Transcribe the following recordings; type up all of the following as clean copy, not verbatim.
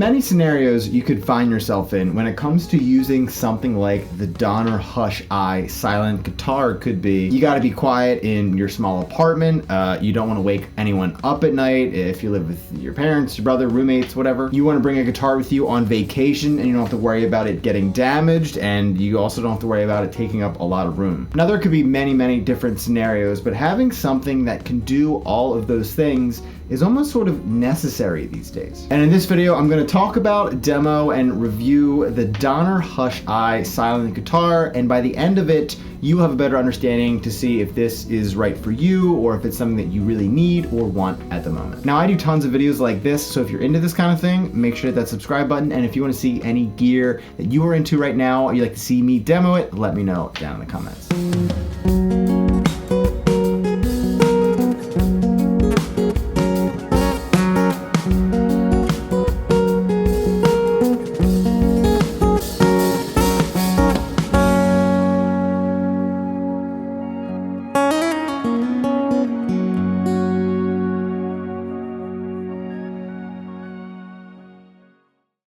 many scenarios you could find yourself in when it comes to using something like the Donner Hush Eye silent guitar. Could be you got to be quiet in your small apartment. You don't want to wake anyone up at night if you live with your parents, your brother, roommates, whatever. You want to bring a guitar with you on vacation and you don't have to worry about it getting damaged, and you also don't have to worry about it taking up a lot of room. Now there could be many different scenarios, but having something that can do all of those things is almost sort of necessary these days. And in this video, I'm going to talk about, demo, and review the Donner Hush Eye silent guitar, and by the end of it, you have a better understanding to see if this is right for you or if it's something that you really need or want at the moment. Now, I do tons of videos like this, so if you're into this kind of thing, make sure to hit that subscribe button, and if you want to see any gear that you are into right now or you'd like to see me demo it, let me know down in the comments.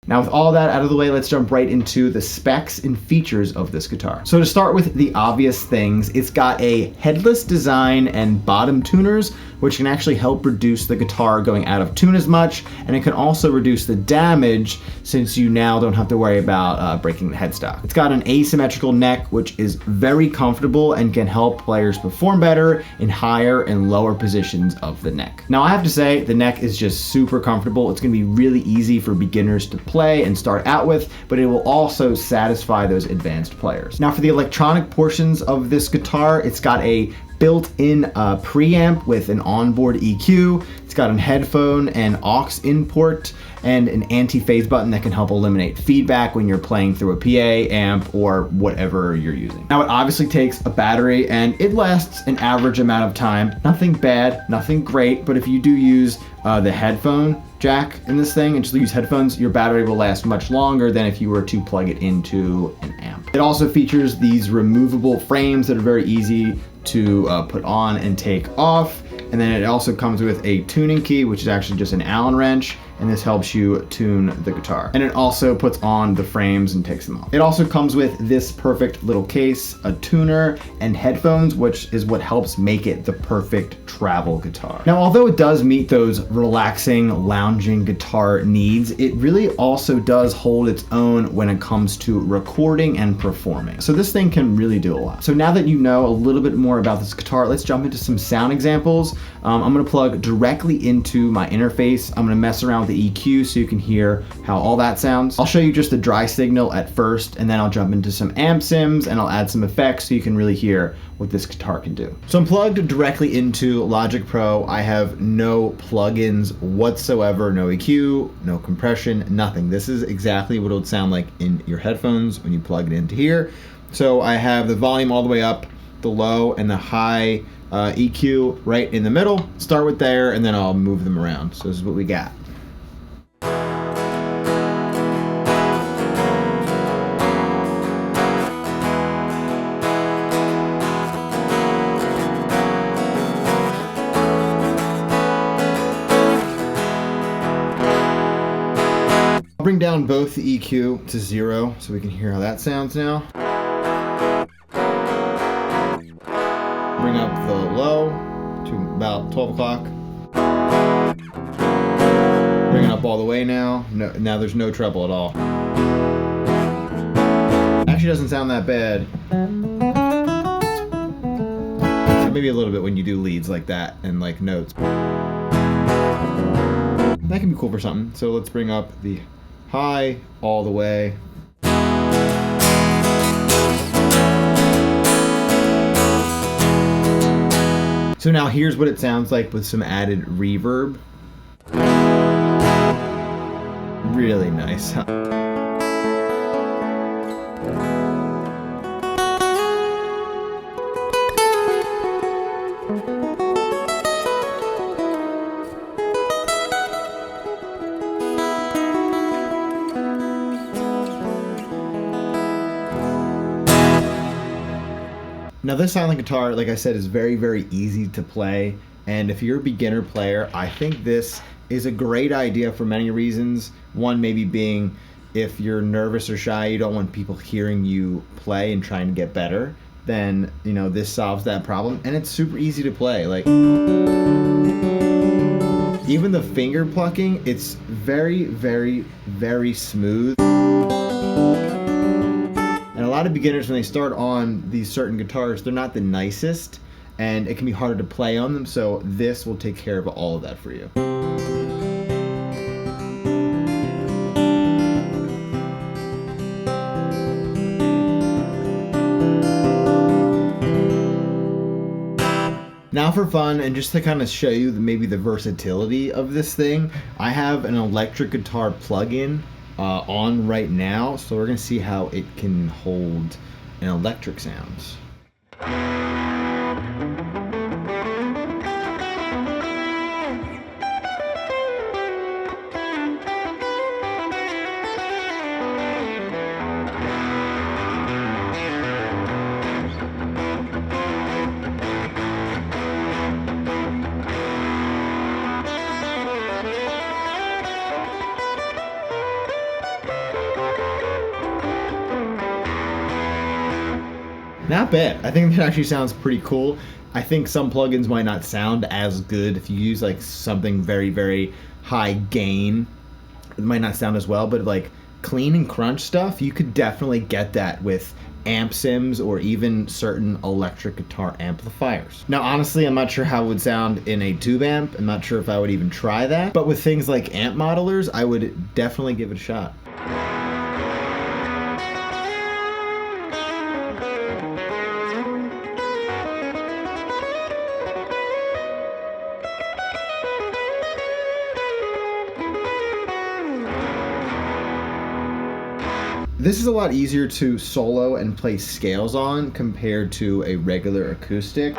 Now with all that out of the way, let's jump right into the specs and features of this guitar. So to start with the obvious things, it's got a headless design and bottom tuners, which can actually help reduce the guitar going out of tune as much, and it can also reduce the damage since you now don't have to worry about breaking the headstock. It's got an asymmetrical neck, which is very comfortable and can help players perform better in higher and lower positions of the neck. Now I have to say, the neck is just super comfortable. It's gonna be really easy for beginners to play and start out with, but it will also satisfy those advanced players. Now for the electronic portions of this guitar, it's got a built-in preamp with an onboard EQ. It's got a headphone and aux input and an anti-phase button that can help eliminate feedback when you're playing through a PA, amp, or whatever you're using. Now it obviously takes a battery and it lasts an average amount of time. Nothing bad, nothing great, but if you do use the headphone jack in this thing and just use headphones, your battery will last much longer than if you were to plug it into an amp. It also features these removable frames that are very easy to put on and take off. And then it also comes with a tuning key, which is actually just an Allen wrench, and this helps you tune the guitar. And it also puts on the frames and takes them off. It also comes with this perfect little case, a tuner, and headphones, which is what helps make it the perfect travel guitar. Now, although it does meet those relaxing, lounging guitar needs, it really also does hold its own when it comes to recording and performing. So this thing can really do a lot. So now that you know a little bit more about this guitar, let's jump into some sound examples. I'm gonna plug directly into my interface. I'm gonna mess around with the EQ so you can hear how all that sounds. I'll show you just the dry signal at first, and then I'll jump into some amp sims and I'll add some effects so you can really hear what this guitar can do. So I'm plugged directly into Logic Pro. I have no plugins whatsoever, no EQ, no compression, nothing. This is exactly what it would sound like in your headphones when you plug it into here. So I have the volume all the way up, the low and the high EQ right in the middle. Start with there and then I'll move them around. So this is what we got. I'll bring down both the EQ to 0 so we can hear how that sounds now. Bring up the low to about 12 o'clock. Bring it up all the way now. No, now there's no treble at all. Actually doesn't sound that bad. Maybe a little bit when you do leads like that and like notes. That can be cool for something. So let's bring up the high all the way. So now here's what it sounds like with some added reverb. Really nice. Now this silent guitar, like I said, is very, very easy to play. And if you're a beginner player, I think this is a great idea for many reasons. One maybe being if you're nervous or shy, you don't want people hearing you play and trying to get better, then, you know, this solves that problem. And it's super easy to play. Like, even the finger plucking, it's very, very, very smooth. And a lot of beginners, when they start on these certain guitars, they're not the nicest, and it can be harder to play on them, so this will take care of all of that for you. Now for fun, and just to kind of show you maybe the versatility of this thing, I have an electric guitar plug-in on right now, so we're going to see how it can hold an electric sound. Not bad. I think that actually sounds pretty cool. I think some plugins might not sound as good if you use like something very, very high gain. It might not sound as well, but like clean and crunch stuff, you could definitely get that with amp sims or even certain electric guitar amplifiers. Now, honestly, I'm not sure how it would sound in a tube amp. I'm not sure if I would even try that, but with things like amp modelers, I would definitely give it a shot. This is a lot easier to solo and play scales on compared to a regular acoustic.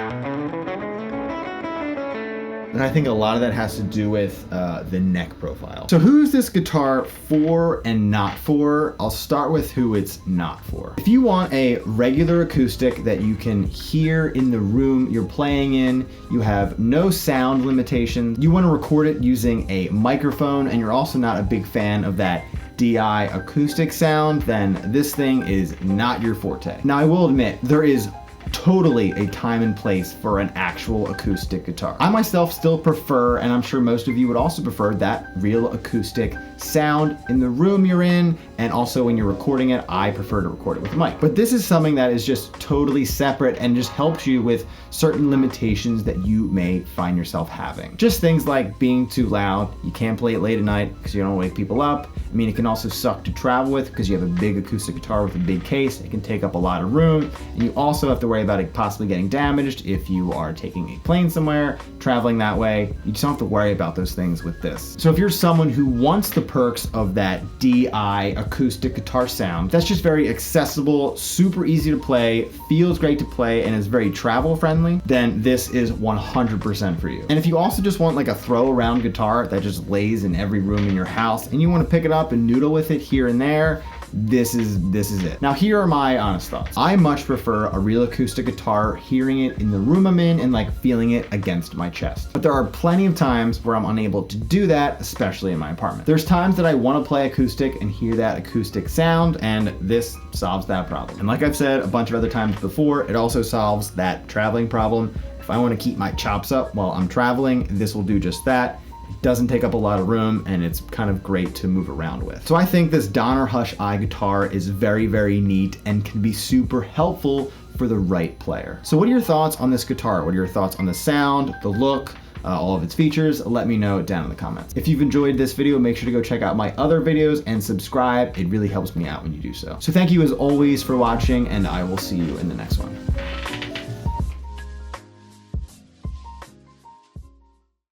And I think a lot of that has to do with the neck profile. So who's this guitar for and not for? I'll start with who it's not for. If you want a regular acoustic that you can hear in the room you're playing in, you have no sound limitations, you want to record it using a microphone, and you're also not a big fan of that DI acoustic sound, then this thing is not your forte. Now, I will admit, there is totally a time and place for an actual acoustic guitar. I myself still prefer, and I'm sure most of you would also prefer, that real acoustic sound in the room you're in, and also when you're recording it, I prefer to record it with a mic. But this is something that is just totally separate and just helps you with certain limitations that you may find yourself having. Just things like being too loud, you can't play it late at night because you don't wake people up. I mean, it can also suck to travel with because you have a big acoustic guitar with a big case. It can take up a lot of room, and you also have to worry about it possibly getting damaged if you are taking a plane somewhere, traveling that way. You just don't have to worry about those things with this. So if you're someone who wants the perks of that DI acoustic guitar sound, that's just very accessible, super easy to play, feels great to play, and is very travel friendly, then this is 100% for you. And if you also just want like a throw around guitar that just lays in every room in your house and you want to pick it up and noodle with it here and there, this is it. Now, here are my honest thoughts. I much prefer a real acoustic guitar, hearing it in the room I'm in and like feeling it against my chest. But there are plenty of times where I'm unable to do that, especially in my apartment. There's times that I want to play acoustic and hear that acoustic sound, and this solves that problem. And like I've said a bunch of other times before, it also solves that traveling problem. If I want to keep my chops up while I'm traveling, this will do just that. Doesn't take up a lot of room, and it's kind of great to move around with. So I think this Donner Hush I guitar is very, very neat and can be super helpful for the right player. So what are your thoughts on this guitar? What are your thoughts on the sound, the look, all of its features? Let me know down in the comments. If you've enjoyed this video, make sure to go check out my other videos and subscribe. It really helps me out when you do so. So thank you as always for watching, and I will see you in the next one.